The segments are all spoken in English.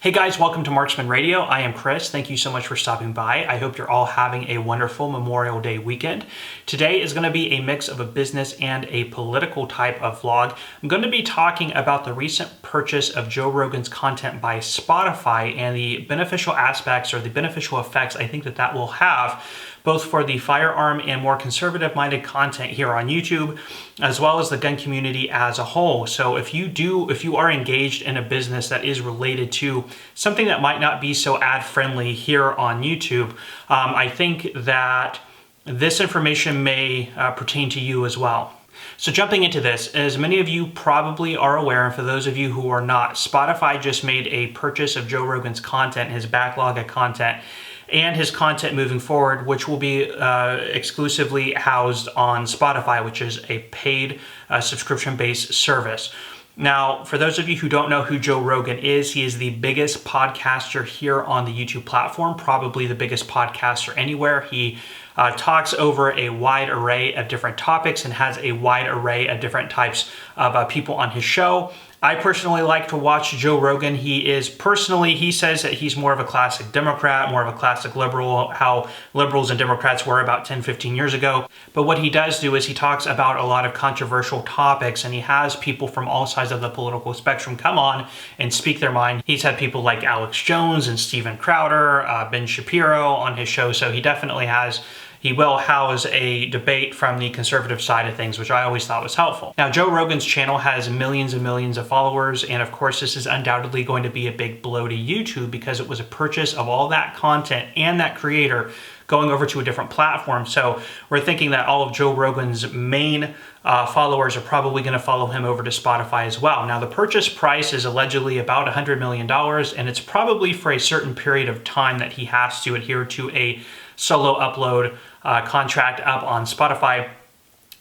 Hey guys, welcome to Marksman Radio. I am Chris. Thank you so much for stopping by. I hope you're all having a wonderful Memorial Day weekend. Today is going to be a mix of a business and a political type of vlog. I'm going to be talking about the recent purchase of Joe Rogan's content by Spotify and the beneficial aspects or the beneficial effects I think that will have both for the firearm and more conservative-minded content here on YouTube, as well as the gun community as a whole. So if you are engaged in a business that is related to something that might not be so ad-friendly here on YouTube, I think that this information may pertain to you as well. So jumping into this, as many of you probably are aware, and for those of you who are not, Spotify just made a purchase of Joe Rogan's content, his backlog of content, and his content moving forward, which will be exclusively housed on Spotify, which is a paid subscription-based service. Now, for those of you who don't know who Joe Rogan is, he is the biggest podcaster here on the YouTube platform, probably the biggest podcaster anywhere. He talks over a wide array of different topics and has a wide array of different types of people on his show. I personally like to watch Joe Rogan. He says that he's more of a classic Democrat, more of a classic liberal, how liberals and Democrats were about 10, 15 years ago. But what he does do is he talks about a lot of controversial topics, and he has people from all sides of the political spectrum come on and speak their mind. He's had people like Alex Jones and Steven Crowder, Ben Shapiro on his show, so he will house a debate from the conservative side of things, which I always thought was helpful. Now, Joe Rogan's channel has millions and millions of followers, and of course, this is undoubtedly going to be a big blow to YouTube because it was a purchase of all that content and that creator going over to a different platform. So we're thinking that all of Joe Rogan's main followers are probably going to follow him over to Spotify as well. Now, the purchase price is allegedly about $100 million, and it's probably for a certain period of time that he has to adhere to a solo upload contract up on Spotify.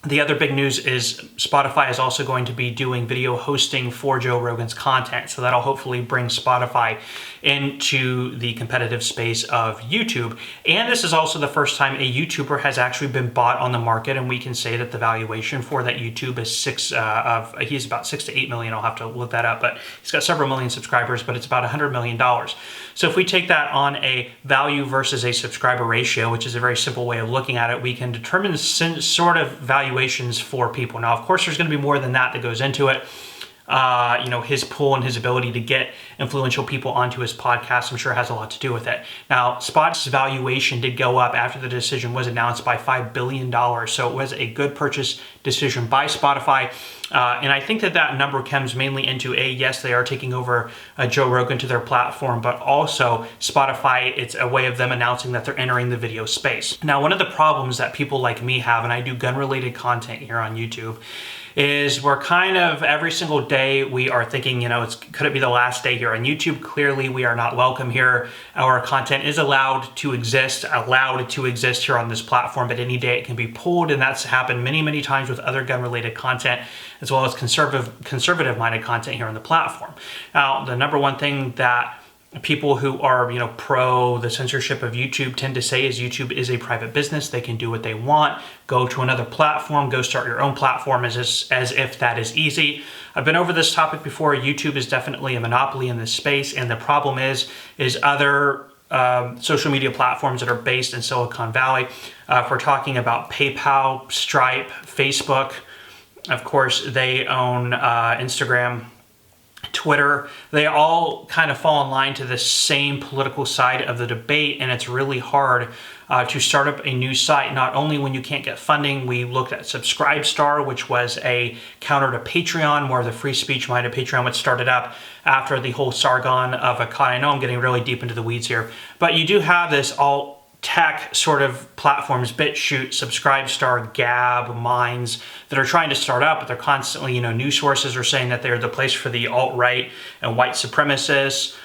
The other big news is Spotify is also going to be doing video hosting for Joe Rogan's content. So that'll hopefully bring Spotify into the competitive space of YouTube. And this is also the first time a YouTuber has actually been bought on the market. And we can say that the valuation for that YouTube is he's about 6 to 8 million. I'll have to look that up, but he's got several million subscribers, but it's about $100 million. So if we take that on a value versus a subscriber ratio, which is a very simple way of looking at it, we can determine sort of valuations for people. Now, of course, there's going to be more than that goes into it. His pull and his ability to get influential people onto his podcast, I'm sure has a lot to do with it. Now, Spot's valuation did go up after the decision was announced by $5 billion. So it was a good purchase decision by Spotify. And I think that number comes mainly into yes, they are taking over Joe Rogan to their platform, but also Spotify, it's a way of them announcing that they're entering the video space. Now, one of the problems that people like me have, and I do gun-related content here on YouTube, is we're kind of every single day we are thinking, could it be the last day here on YouTube? Clearly, we are not welcome here. Our content is allowed to exist here on this platform, but any day it can be pulled, and that's happened many, many times with other gun-related content, as well as conservative-minded content here on the platform. Now, the number one thing that people who are, pro the censorship of YouTube tend to say is YouTube is a private business. They can do what they want. Go to another platform. Go start your own platform as if that is easy. I've been over this topic before. YouTube is definitely a monopoly in this space, and the problem is other social media platforms that are based in Silicon Valley. If we're talking about PayPal, Stripe, Facebook, of course, they own Instagram, Twitter. They all kind of fall in line to the same political side of the debate, and it's really hard to start up a new site, not only when you can't get funding. We looked at Subscribestar, which was a counter to Patreon, more of the free speech-minded Patreon, which started up after the whole Sargon of Akkad. I know I'm getting really deep into the weeds here, but you do have this all tech sort of platforms, BitChute, Subscribestar, Gab, Minds, that are trying to start up, but they're constantly, news sources are saying that they're the place for the alt-right and white supremacists.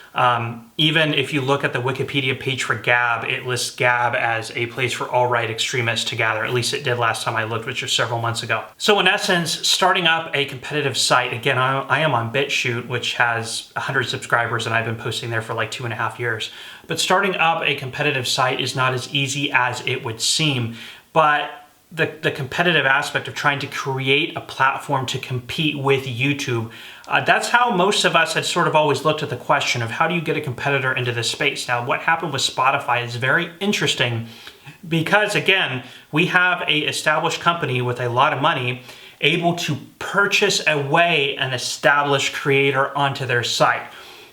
Even if you look at the Wikipedia page for Gab, it lists Gab as a place for alt-right extremists to gather. At least it did last time I looked, which was several months ago. So in essence, starting up a competitive site, again, I am on BitChute, which has 100 subscribers, and I've been posting there for like 2.5 years. But starting up a competitive site is not as easy as it would seem. But the competitive aspect of trying to create a platform to compete with YouTube. That's how most of us had sort of always looked at the question of how do you get a competitor into this space. Now, what happened with Spotify is very interesting because, again, we have a established company with a lot of money able to purchase away an established creator onto their site.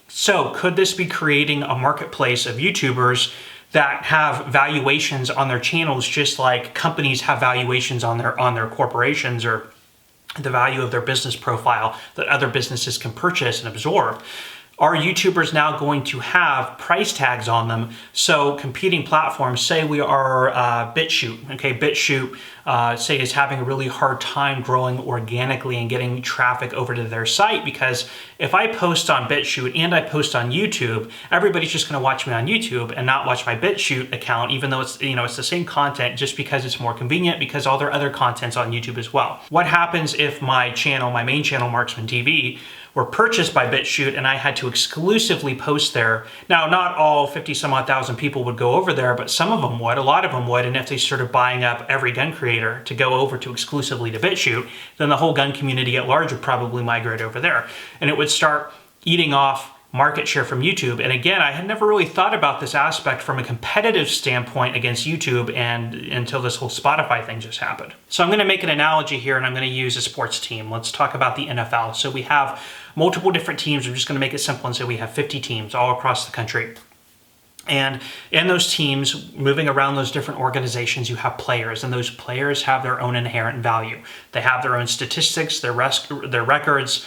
So could this be creating a marketplace of YouTubers that have valuations on their channels just like companies have valuations on their corporations, or the value of their business profile that other businesses can purchase and absorb? Are YouTubers now going to have price tags on them? So competing platforms, say we are BitChute, okay, BitChute say is having a really hard time growing organically and getting traffic over to their site, because if I post on BitChute and I post on YouTube, everybody's just gonna watch me on YouTube and not watch my BitChute account, even though it's, it's the same content, just because it's more convenient, because all their other content's on YouTube as well. What happens if my channel, my main channel, Marksman TV, were purchased by BitChute and I had to exclusively post there? Now, not all 50 some odd thousand people would go over there, but some of them would, a lot of them would. And if they started buying up every gun creator to go over to exclusively to BitChute, then the whole gun community at large would probably migrate over there. And it would start eating off market share from YouTube. And again, I had never really thought about this aspect from a competitive standpoint against YouTube and until this whole Spotify thing just happened. So I'm going to make an analogy here, and I'm going to use a sports team. Let's talk about the NFL. So we have multiple different teams. I'm just going to make it simple and say we have 50 teams all across the country. And in those teams, moving around those different organizations, you have players, and those players have their own inherent value. They have their own statistics, their records,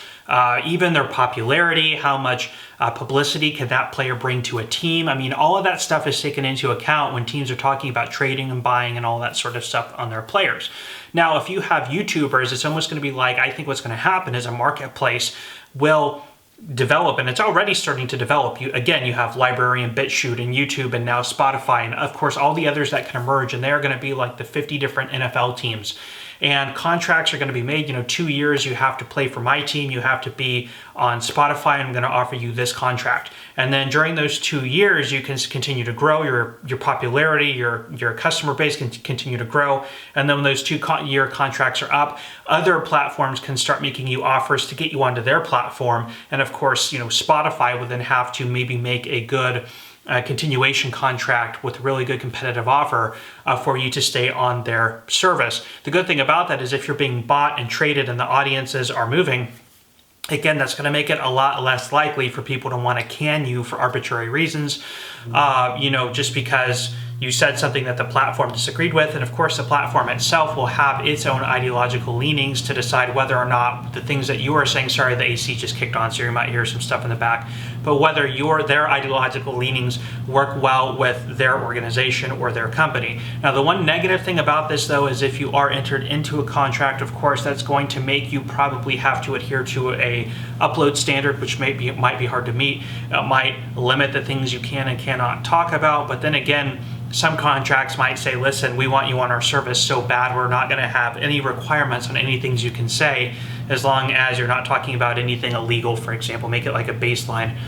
even their popularity, how much publicity can that player bring to a team. I mean, all of that stuff is taken into account when teams are talking about trading and buying and all that sort of stuff on their players. Now, if you have YouTubers, it's almost going to be like, I think what's going to happen is a marketplace will develop, and it's already starting to develop. You have Library and BitChute and YouTube and now Spotify, and of course all the others that can emerge, and they're going to be like the 50 different NFL teams. And contracts are going to be made, 2 years you have to play for my team, you have to be on Spotify, I'm going to offer you this contract. And then during those 2 years, you can continue to grow your popularity, your customer base can continue to grow. And then when those 2-year contracts are up, other platforms can start making you offers to get you onto their platform. And of course, Spotify would then have to maybe make a good continuation contract with a really good competitive offer for you to stay on their service. The good thing about that is if you're being bought and traded and the audiences are moving, again, that's going to make it a lot less likely for people to want to can you for arbitrary reasons, just because you said something that the platform disagreed with. And of course, the platform itself will have its own ideological leanings to decide whether or not the things that you are saying, sorry, the AC just kicked on, so you might hear some stuff in the back, but whether their ideological leanings work well with their organization or their company. Now, the one negative thing about this, though, is if you are entered into a contract, of course, that's going to make you probably have to adhere to a upload standard, which might be hard to meet. It might limit the things you can and cannot talk about. But then again, some contracts might say, listen, we want you on our service so bad, we're not going to have any requirements on any things you can say, as long as you're not talking about anything illegal, for example. Make it like a baseline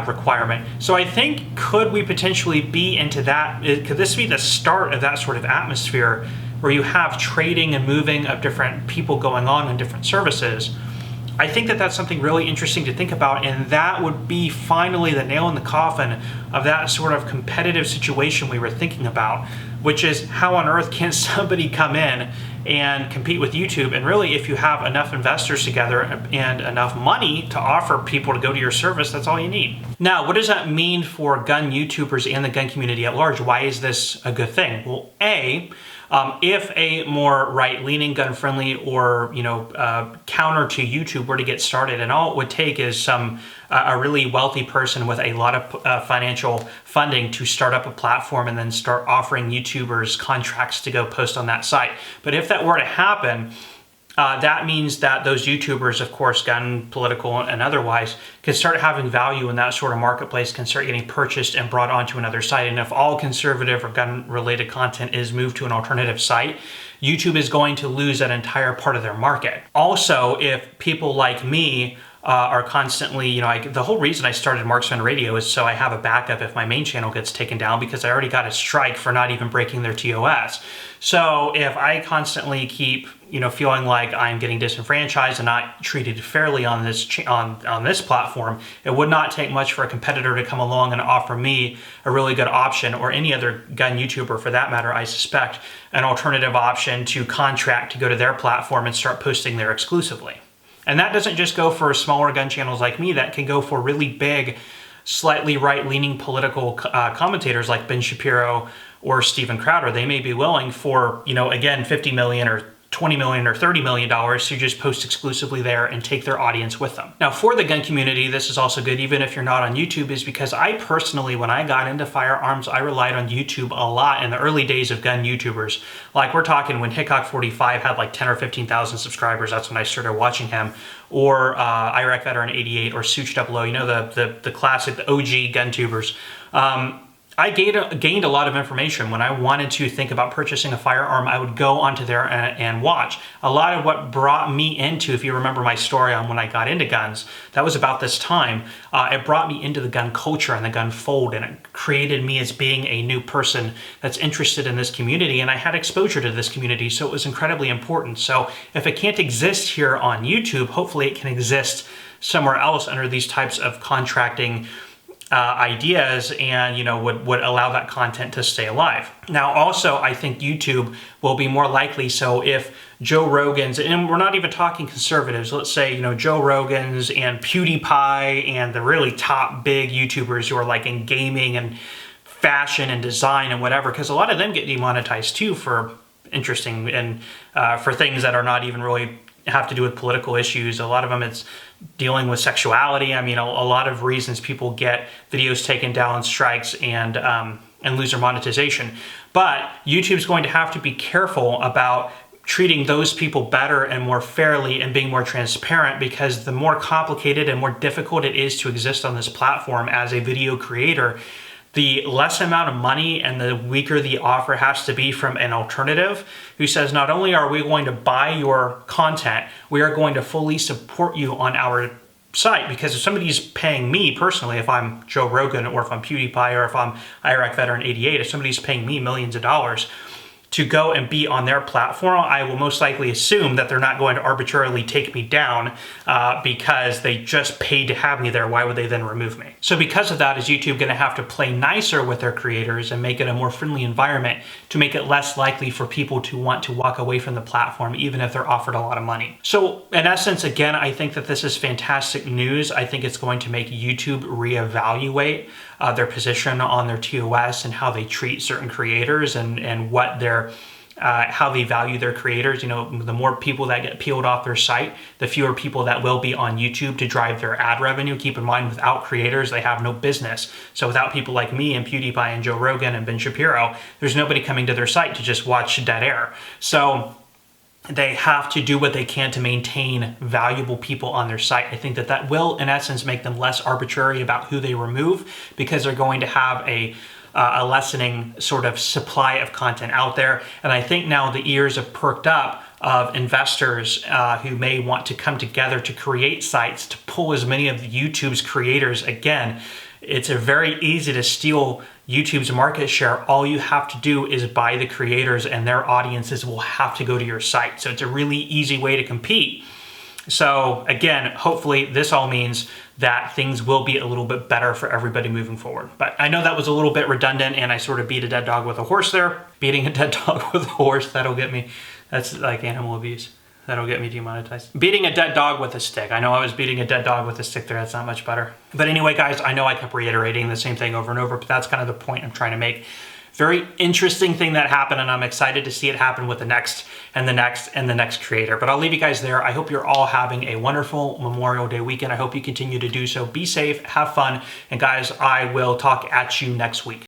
requirement. So I think, could we potentially be into that? Could this be the start of that sort of atmosphere where you have trading and moving of different people going on in different services? I think that that's something really interesting to think about, and that would be finally the nail in the coffin of that sort of competitive situation we were thinking about, which is how on earth can somebody come in and compete with YouTube? And really, if you have enough investors together and enough money to offer people to go to your service, that's all you need. Now, what does that mean for gun YouTubers and the gun community at large? Why is this a good thing? Well, if a more right-leaning, gun-friendly, or counter to YouTube were to get started, and all it would take is a really wealthy person with a lot of financial funding to start up a platform and then start offering YouTubers contracts to go post on that site. But if that were to happen, that means that those YouTubers, of course, gun, political, and otherwise, can start having value in that sort of marketplace, can start getting purchased and brought onto another site. And if all conservative or gun-related content is moved to an alternative site, YouTube is going to lose that entire part of their market. Also, if people like me are constantly, the whole reason I started Marksman Radio is so I have a backup if my main channel gets taken down, because I already got a strike for not even breaking their TOS. So if I constantly keep, feeling like I'm getting disenfranchised and not treated fairly on this on this platform, it would not take much for a competitor to come along and offer me a really good option, or any other gun YouTuber for that matter, I suspect, an alternative option to contract to go to their platform and start posting there exclusively. And that doesn't just go for smaller gun channels like me. That can go for really big, slightly right-leaning political commentators like Ben Shapiro or Steven Crowder. They may be willing for, again, $50 million or $20 million or $30 million to just post exclusively there and take their audience with them. Now, for the gun community, this is also good, even if you're not on YouTube, is because I personally, when I got into firearms, I relied on YouTube a lot in the early days of gun YouTubers. Like, we're talking when Hickok45 had like 10 or 15,000 subscribers, that's when I started watching him. Or Iraq Veteran 88 or Such Double O, the classic, the OG gun tubers. I gained a lot of information. When I wanted to think about purchasing a firearm, I would go onto there and watch. A lot of what brought me into, if you remember my story on when I got into guns, that was about this time, it brought me into the gun culture and the gun fold, and it created me as being a new person that's interested in this community, and I had exposure to this community, so it was incredibly important. So if it can't exist here on YouTube, hopefully it can exist somewhere else under these types of contracting ideas, and would allow that content to stay alive. Now also, I think YouTube will be more likely, so if Joe Rogan's, and we're not even talking conservatives, let's say Joe Rogan's and PewDiePie and the really top big YouTubers who are like in gaming and fashion and design and whatever, because a lot of them get demonetized too for interesting and for things that are not even really have to do with political issues. A lot of them it's dealing with sexuality. I mean, a lot of reasons people get videos taken down, strikes, and lose their monetization. But YouTube's going to have to be careful about treating those people better and more fairly and being more transparent, because the more complicated and more difficult it is to exist on this platform as a video creator, the less amount of money and the weaker the offer has to be from an alternative who says, not only are we going to buy your content, we are going to fully support you on our site. Because if somebody's paying me personally, if I'm Joe Rogan or if I'm PewDiePie or if I'm Iraq Veteran 88, if somebody's paying me millions of dollars to go and be on their platform, I will most likely assume that they're not going to arbitrarily take me down because they just paid to have me there. Why would they then remove me? So because of that, is YouTube going to have to play nicer with their creators and make it a more friendly environment to make it less likely for people to want to walk away from the platform, even if they're offered a lot of money? So in essence, again, I think that this is fantastic news. I think it's going to make YouTube reevaluate their position on their TOS and how they treat certain creators and what their how they value their creators. The more people that get peeled off their site, the fewer people that will be on YouTube to drive their ad revenue. Keep in mind, without creators, they have no business. So without people like me and PewDiePie and Joe Rogan and Ben Shapiro, there's nobody coming to their site to just watch dead air. So they have to do what they can to maintain valuable people on their site. I think that that will, in essence, make them less arbitrary about who they remove, because they're going to have a lessening sort of supply of content out there. And I think now the ears have perked up of investors who may want to come together to create sites to pull as many of YouTube's creators. Again, it's very easy to steal YouTube's market share. All you have to do is buy the creators, and their audiences will have to go to your site. So it's a really easy way to compete. So again, hopefully this all means that things will be a little bit better for everybody moving forward. But I know that was a little bit redundant, and I sort of beat a dead dog with a horse there. Beating a dead dog with a horse, that'll get me, that's like animal abuse. That'll get me demonetized. Beating a dead dog with a stick. I know I was beating a dead dog with a stick there. That's not much better. But anyway, guys, I know I kept reiterating the same thing over and over, but that's kind of the point I'm trying to make. Very interesting thing that happened, and I'm excited to see it happen with the next and the next and the next creator. But I'll leave you guys there. I hope you're all having a wonderful Memorial Day weekend. I hope you continue to do so. Be safe, have fun, and guys, I will talk at you next week.